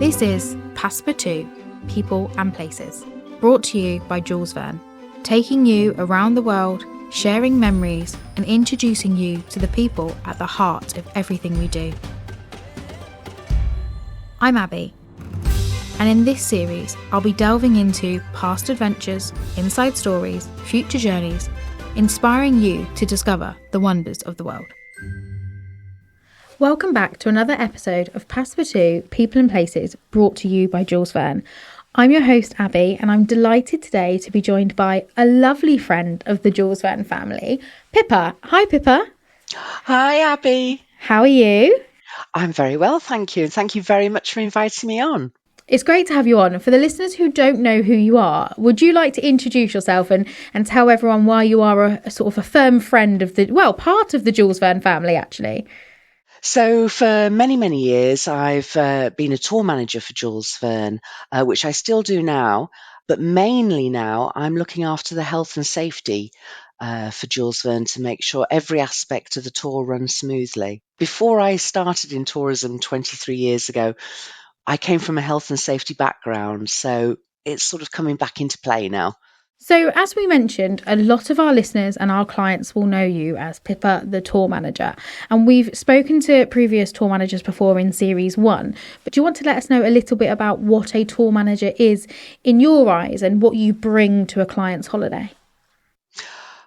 This is Passepartout, People and Places, brought to you by Jules Verne, taking you around the world, sharing memories and introducing you to the people at the heart of everything we do. I'm Abby, and in this series I'll be delving into past adventures, inside stories, future journeys, inspiring you to discover the wonders of the world. Welcome back to another episode of Passepartout, People and Places, brought to you by Jules Verne. I'm your host, Abby, and I'm delighted today to be joined by a lovely friend of the Jules Verne family, Pippa. Hi, Pippa. Hi, Abby. How are you? I'm very well, thank you. And thank you very much for inviting me on. It's great to have you on. For the listeners who don't know who you are, would you like to introduce yourself and tell everyone why you are a sort of a firm friend of part of the Jules Verne family, actually? So for many, many years, I've been a tour manager for Jules Verne, which I still do now. But mainly now, I'm looking after the health and safety for Jules Verne to make sure every aspect of the tour runs smoothly. Before I started in tourism 23 years ago, I came from a health and safety background. So it's sort of coming back into play now. So, as we mentioned, a lot of our listeners and our clients will know you as Pippa, the tour manager. And we've spoken to previous tour managers before in series 1. But do you want to let us know a little bit about what a tour manager is in your eyes and what you bring to a client's holiday?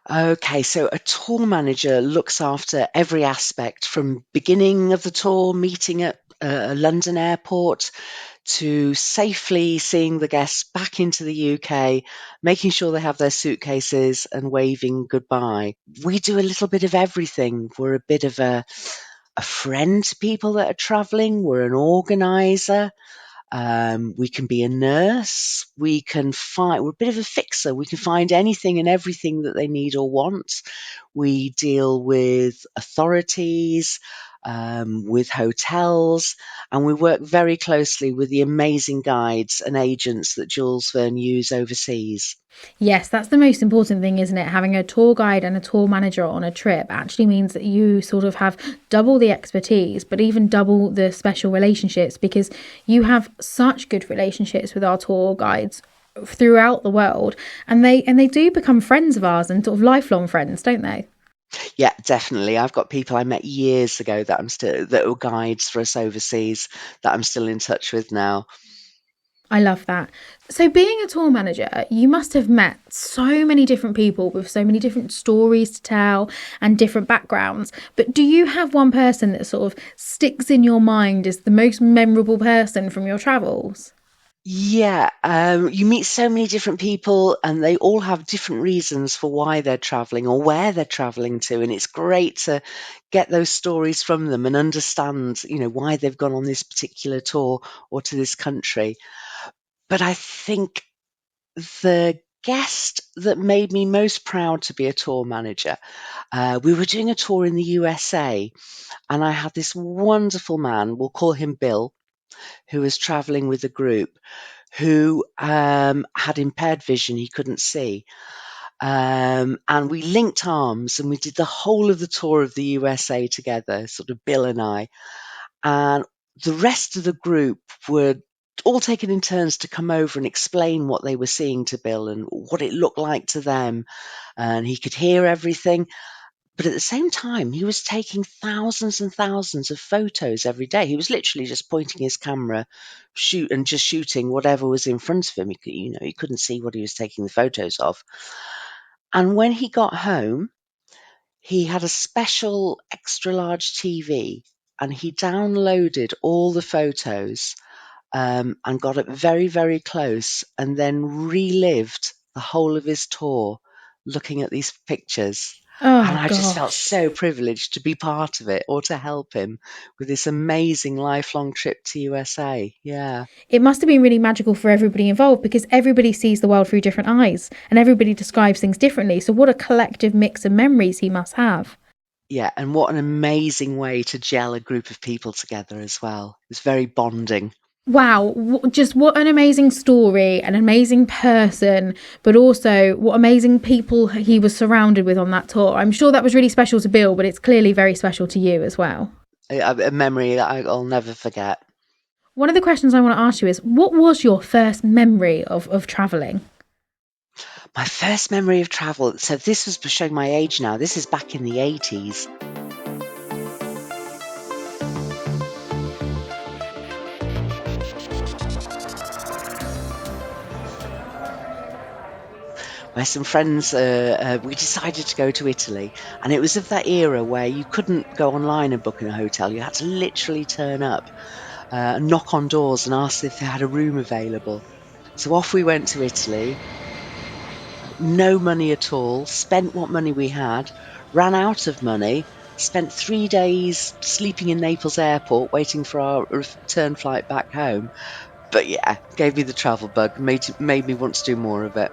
Okay, so a tour manager looks after every aspect from beginning of the tour, meeting at a London airport, to safely seeing the guests back into the UK, making sure they have their suitcases and waving goodbye. We do a little bit of everything. We're a bit of a friend to people that are travelling. We're an organiser. We can be a nurse. We're a bit of a fixer. We can find anything and everything that they need or want. We deal with authorities, with hotels, and we work very closely with the amazing guides and agents that Jules Verne use overseas. Yes, that's the most important thing, isn't it? Having a tour guide and a tour manager on a trip actually means that you sort of have double the expertise, but even double the special relationships, because you have such good relationships with our tour guides throughout the world, and they do become friends of ours and sort of lifelong friends, don't they? Yeah, definitely. I've got people I met years ago that were guides for us overseas that I'm still in touch with now. I love that. So being a tour manager, you must have met so many different people with so many different stories to tell and different backgrounds. But do you have one person that sort of sticks in your mind as the most memorable person from your travels? Yeah, you meet so many different people and they all have different reasons for why they're traveling or where they're traveling to. And it's great to get those stories from them and understand, why they've gone on this particular tour or to this country. But I think the guest that made me most proud to be a tour manager, we were doing a tour in the USA, and I had this wonderful man, we'll call him Bill, who was traveling with a group who had impaired vision. He couldn't see. And we linked arms and we did the whole of the tour of the USA together, sort of Bill and I. And the rest of the group were all taken in turns to come over and explain what they were seeing to Bill and what it looked like to them. And he could hear everything. But at the same time, he was taking thousands and thousands of photos every day. He was literally just pointing his camera, shooting whatever was in front of him. He couldn't see what he was taking the photos of. And when he got home, he had a special extra large TV, and he downloaded all the photos and got it very, very close, and then relived the whole of his tour looking at these pictures. And I just felt so privileged to be part of it or to help him with this amazing lifelong trip to USA. Yeah. It must have been really magical for everybody involved, because everybody sees the world through different eyes and everybody describes things differently. So what a collective mix of memories he must have. Yeah, and what an amazing way to gel a group of people together as well. It's very bonding. Wow, just what an amazing story, an amazing person, but also what amazing people he was surrounded with on that tour. I'm sure that was really special to Bill, but it's clearly very special to you as well. a memory that I'll never forget. One of the questions I want to ask you is, what was your first memory of travelling? My first memory of travel, so this was showing my age now, this is back in the 80s. Where some friends, we decided to go to Italy, and it was of that era where you couldn't go online and book in a hotel. You had to literally turn up, knock on doors and ask if they had a room available. So off we went to Italy, no money at all, spent what money we had, ran out of money, spent 3 days sleeping in Naples airport waiting for our return flight back home. But yeah, gave me the travel bug, made me want to do more of it.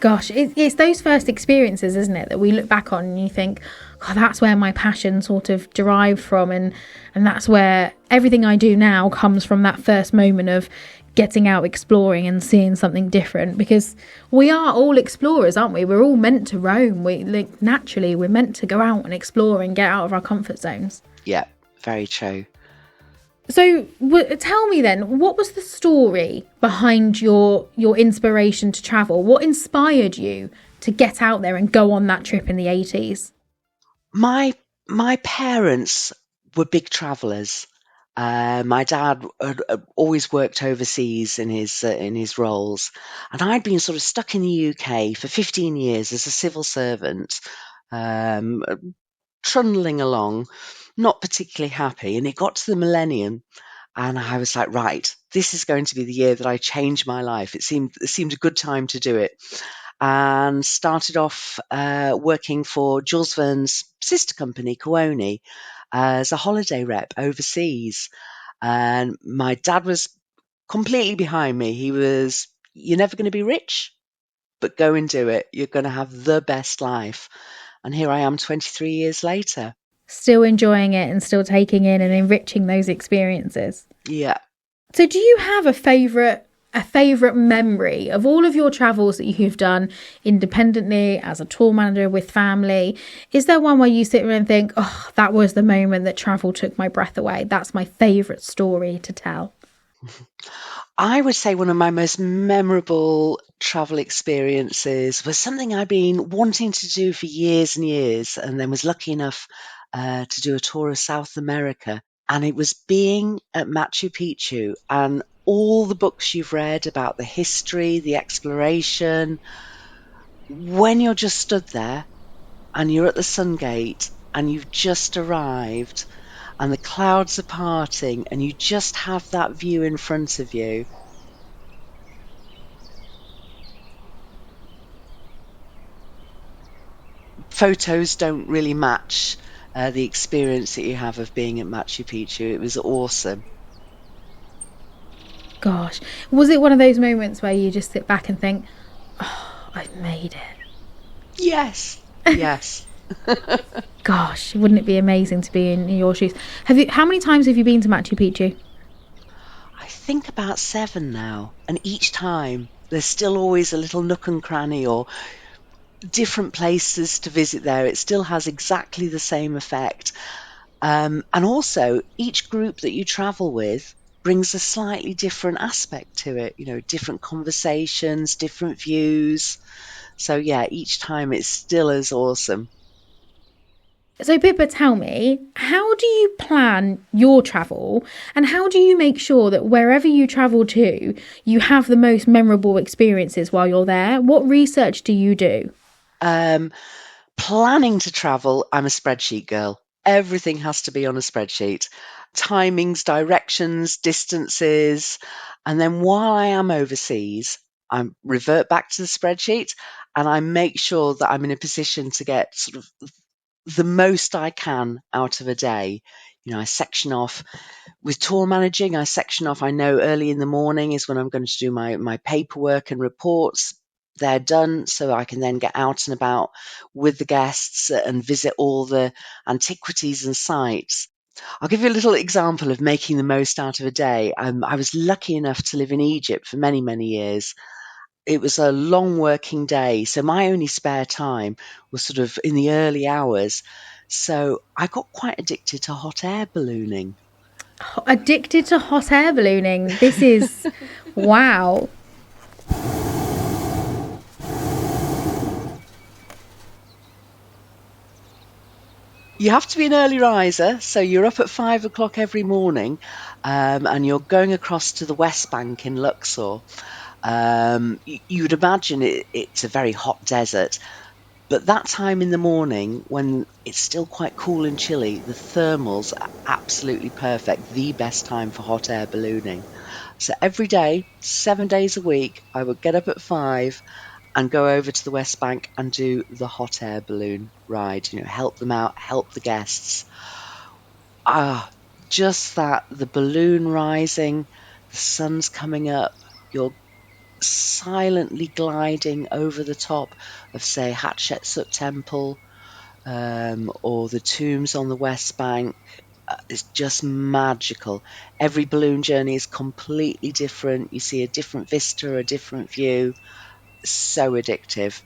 Gosh, it's those first experiences, isn't it, that we look back on and you think, God, that's where my passion sort of derived from, and that's where everything I do now comes from that first moment of getting out exploring and seeing something different. Because we are all explorers, aren't we? We're all meant to roam. Naturally, we're meant to go out and explore and get out of our comfort zones. Yeah, very true. So tell me then, what was the story behind your inspiration to travel? What inspired you to get out there and go on that trip in the 80s? My parents were big travellers. My dad had always worked overseas in his roles, and I'd been sort of stuck in the UK for 15 years as a civil servant, um, trundling along, not particularly happy. And it got to the millennium, and I was like, right, this is going to be the year that I change my life. It seemed a good time to do it, and started off working for Jules Verne's sister company, Cooni, as a holiday rep overseas. And my dad was completely behind me. He was, you're never going to be rich, but go and do it. You're going to have the best life. And here I am 23 years later. Still enjoying it and still taking in and enriching those experiences. Yeah. So do you have a favourite memory of all of your travels that you've done independently, as a tour manager, with family? Is there one where you sit there and think, oh, that was the moment that travel took my breath away? That's my favourite story to tell. I would say one of my most memorable travel experiences was something I'd been wanting to do for years and years, and then was lucky enough to do a tour of South America. And it was being at Machu Picchu, and all the books you've read about the history, the exploration, when you're just stood there and you're at the Sun Gate and you've just arrived and the clouds are parting and you just have that view in front of you. Photos don't really match the experience that you have of being at Machu Picchu. It was awesome. Gosh, was it one of those moments where you just sit back and think, oh, I've made it? Yes. Yes. Gosh, wouldn't it be amazing to be in your shoes? How many times have you been to Machu Picchu? I think about 7 now, and each time there's still always a little nook and cranny or different places to visit there. It still has exactly the same effect. And also, each group that you travel with brings a slightly different aspect to it, different conversations, different views. So, yeah, each time it's still as awesome. So, Pippa, tell me, how do you plan your travel, and how do you make sure that wherever you travel to, you have the most memorable experiences while you're there? What research do you do? Planning to travel, I'm a spreadsheet girl. Everything has to be on a spreadsheet. Timings, directions, distances. And then while I am overseas, I revert back to the spreadsheet and I make sure that I'm in a position to get sort of the most I can out of a day. I section off with tour managing. I know early in the morning is when I'm going to do my paperwork and reports. They're done, so I can then get out and about with the guests and visit all the antiquities and sites. I'll give you a little example of making the most out of a day. I was lucky enough to live in Egypt for many, many years. it was a long working day, so my only spare time was sort of in the early hours. So I got quite addicted to hot air ballooning. Addicted to hot air ballooning. This is wow. You have to be an early riser, so you're up at 5 o'clock every morning, and you're going across to the West Bank in Luxor. You would imagine it's a very hot desert, but that time in the morning when it's still quite cool and chilly, the thermals are absolutely perfect, the best time for hot air ballooning. So every day, 7 days a week, I would get up at 5 and go over to the West Bank and do the hot air balloon ride, help them out, help the guests. Ah, just that, the balloon rising, the sun's coming up, you're silently gliding over the top of, say, Hatshepsut Temple, or the tombs on the West Bank. It's just magical. Every balloon journey is completely different. You see a different vista, a different view. So addictive.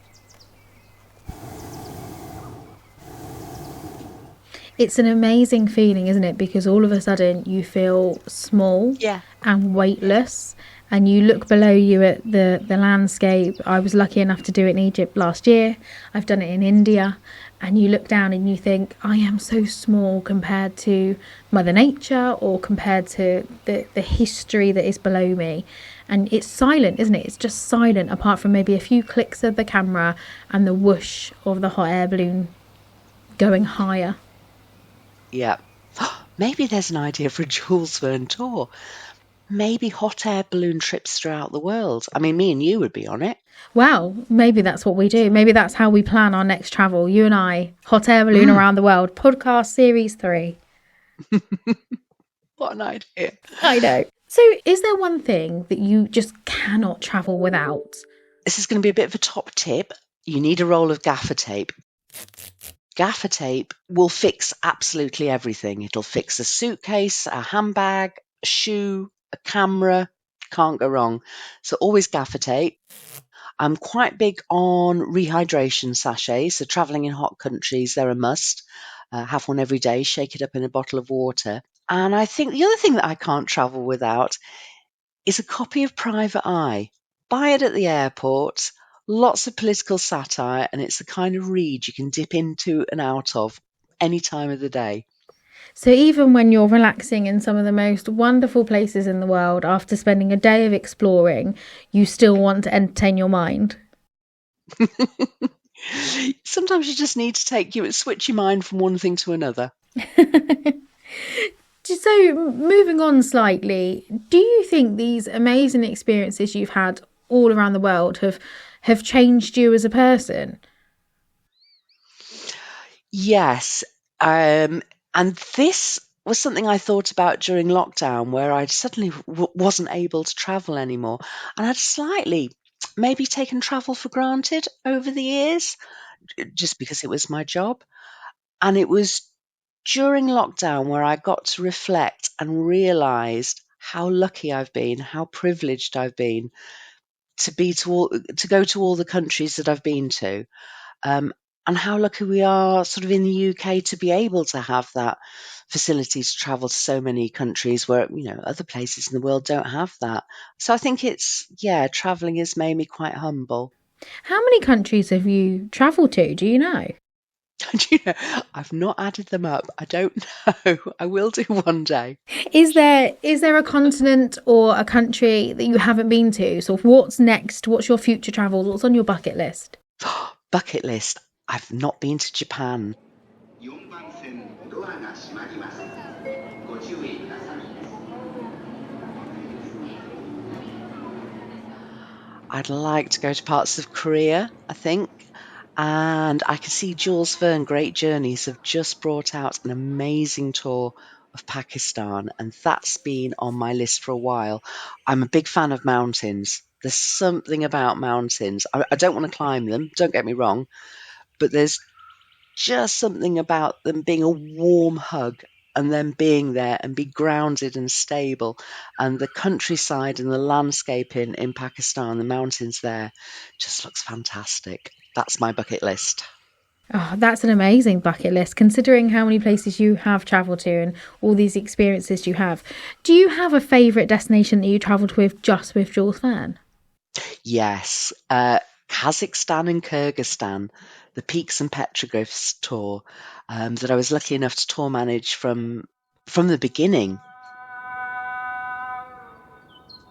It's an amazing feeling, isn't it? Because all of a sudden you feel small Yeah. and weightless, and you look below you at the landscape. I was lucky enough to do it in Egypt last year. I've done it in India. And you look down and you think, I am so small compared to Mother Nature or compared to the history that is below me. And it's silent, isn't it? It's just silent, apart from maybe a few clicks of the camera and the whoosh of the hot air balloon going higher. Yeah. Maybe there's an idea for a Jules Verne tour. Maybe hot air balloon trips throughout the world. I mean, me and you would be on it. Well, maybe that's what we do. Maybe that's how we plan our next travel. You and I, hot air balloon around the world, podcast series 3. What an idea. I know. So, is there one thing that you just cannot travel without? This is going to be a bit of a top tip. You need a roll of gaffer tape. Gaffer tape will fix absolutely everything. It'll fix a suitcase, a handbag, a shoe, a camera. Can't go wrong. So always gaffer tape. I'm quite big on rehydration sachets. So traveling in hot countries, they're a must. Have one every day, shake it up in a bottle of water. And I think the other thing that I can't travel without is a copy of Private Eye. Buy it at the airport. Lots of political satire, and it's the kind of read you can dip into and out of any time of the day. So, even when you're relaxing in some of the most wonderful places in the world after spending a day of exploring, you still want to entertain your mind. Sometimes you just need to switch your mind from one thing to another. So, moving on slightly, do you think these amazing experiences you've had all around the world have changed you as a person? Yes. And this was something I thought about during lockdown, where I suddenly wasn't able to travel anymore. And I'd slightly maybe taken travel for granted over the years, just because it was my job. And it was during lockdown where I got to reflect and realized how lucky I've been, how privileged I've been to go to all the countries that I've been to. Um, and how lucky we are sort of in the UK to be able to have that facility to travel to so many countries where, other places in the world don't have that. So I think traveling has made me quite humble. How many countries have you travelled to? Do you know? I've not added them up. I don't know. I will do one day. Is there a continent or a country that you haven't been to? So what's next? What's your future travels? What's on your bucket list? Bucket list. I've not been to Japan. I'd like to go to parts of Korea, I think. And I can see Jules Verne Great Journeys have just brought out an amazing tour of Pakistan, and that's been on my list for a while. I'm a big fan of mountains. There's something about mountains. I don't want to climb them, don't get me wrong, but there's just something about them being a warm hug and then being there and be grounded and stable. And the countryside and the landscape in Pakistan, the mountains there, just looks fantastic. That's my bucket list. Oh, that's an amazing bucket list, considering how many places you have travelled to and all these experiences you have. Do you have a favourite destination that you travelled with just with Jules Verne? Yes, Kazakhstan and Kyrgyzstan, the Peaks and Petroglyphs tour that I was lucky enough to tour manage from the beginning.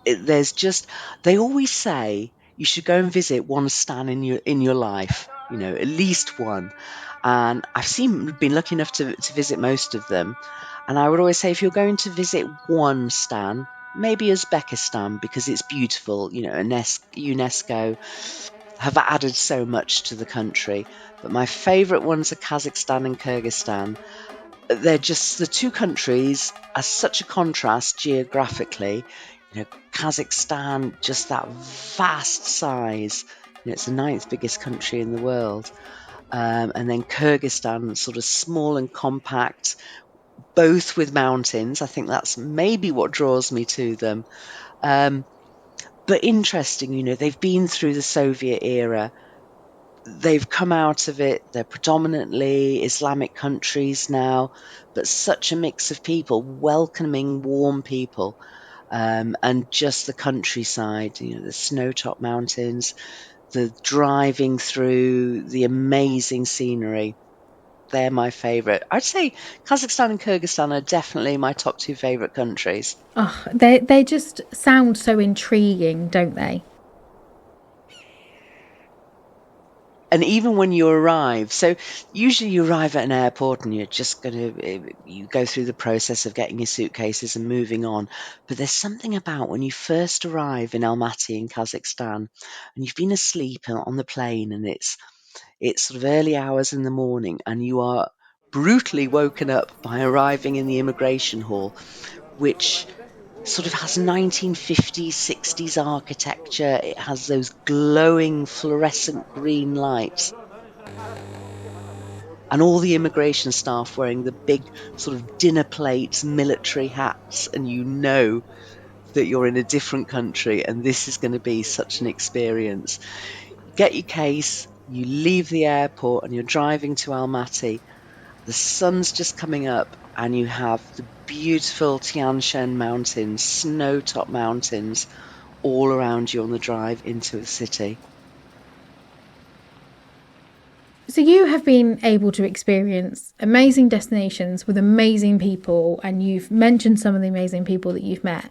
There's just, they always say you should go and visit one stan in your life, at least one. And been lucky enough to visit most of them. And I would always say, if you're going to visit one stan, maybe Uzbekistan, because it's beautiful. UNESCO have added so much to the country. But my favourite ones are Kazakhstan and Kyrgyzstan. They're just, the two countries are such a contrast geographically. Kazakhstan, just that vast size. It's the 9th biggest country in the world. And then Kyrgyzstan, sort of small and compact, both with mountains. I think that's maybe what draws me to them. But interesting, they've been through the Soviet era. They've come out of it. They're predominantly Islamic countries now, but such a mix of people, welcoming, warm people, and just the countryside, the snow-topped mountains, the driving through the amazing scenery. They're my favourite. I'd say Kazakhstan and Kyrgyzstan are definitely my top 2 favourite countries. Oh, they just sound so intriguing, don't they? And even when you arrive, so usually you arrive at an airport and you go through the process of getting your suitcases and moving on. But there's something about when you first arrive in Almaty in Kazakhstan and you've been asleep on the plane, and it's sort of early hours in the morning, and you are brutally woken up by arriving in the immigration hall, which sort of has 1950s, 60s architecture. It has those glowing fluorescent green lights. And all the immigration staff wearing the big sort of dinner plates, military hats, and that you're in a different country and this is going to be such an experience. Get your case, you leave the airport and you're driving to Almaty. The sun's just coming up and you have the beautiful Tian Shan mountains, snow-topped mountains, all around you on the drive into the city. So you have been able to experience amazing destinations with amazing people, and you've mentioned some of the amazing people that you've met.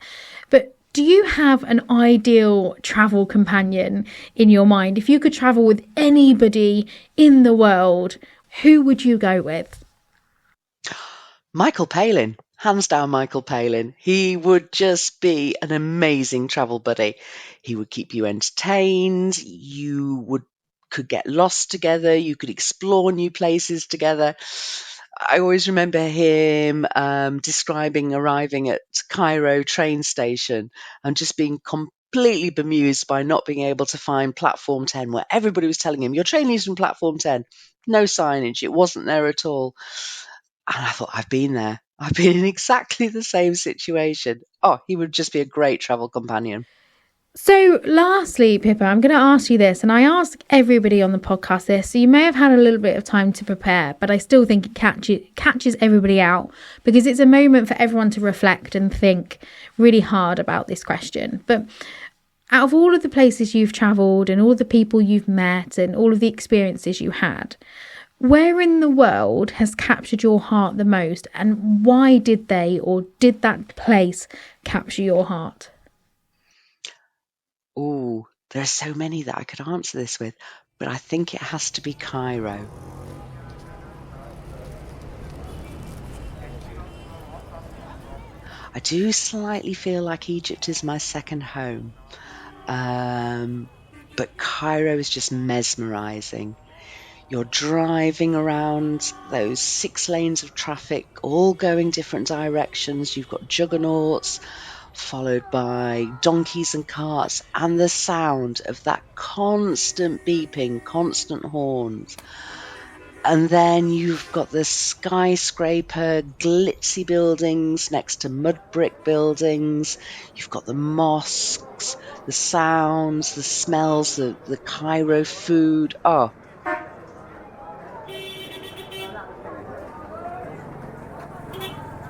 But do you have an ideal travel companion in your mind? If you could travel with anybody in the world, who would you go with? Michael Palin. Hands down, Michael Palin. He would just be an amazing travel buddy. He would keep you entertained. You could get lost together. You could explore new places together. I always remember him describing arriving at Cairo train station and just being completely bemused by not being able to find platform 10, where everybody was telling him, your train leaves from platform 10. No signage. It wasn't there at all. And I thought, I've been there. I've been in exactly the same situation. Oh, he would just be a great travel companion. So lastly, Pippa, I'm going to ask you this, and I ask everybody on the podcast this, so you may have had a little bit of time to prepare, but I still think it catches everybody out, because it's a moment for everyone to reflect and think really hard about this question. But out of all of the places you've travelled and all the people you've met and all of the experiences you had, where in the world has captured your heart the most, and why did that place capture your heart? Oh, there are so many that I could answer this with, but I think it has to be Cairo. I do slightly feel like Egypt is my second home, but Cairo is just mesmerizing. You're driving around those 6 lanes of traffic, all going different directions. You've got juggernauts, followed by donkeys and carts, and the sound of that constant beeping, constant horns. And then you've got the skyscraper, glitzy buildings next to mud brick buildings. You've got the mosques, the sounds, the smells, the Cairo food. Oh,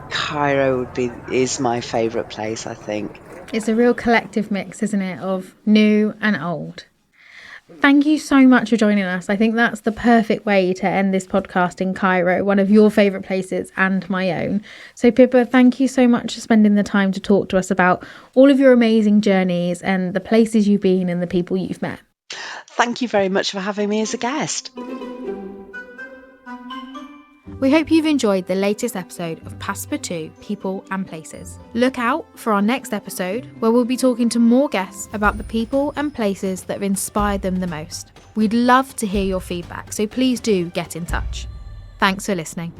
Cairo is my favourite place, I think. It's a real collective mix, isn't it, of new and old. Thank you so much for joining us. I think that's the perfect way to end this podcast in Cairo, one of your favourite places and my own. So Pippa, thank you so much for spending the time to talk to us about all of your amazing journeys and the places you've been and the people you've met. Thank you very much for having me as a guest. We hope you've enjoyed the latest episode of Passepartout, People and Places. Look out for our next episode, where we'll be talking to more guests about the people and places that have inspired them the most. We'd love to hear your feedback, so please do get in touch. Thanks for listening.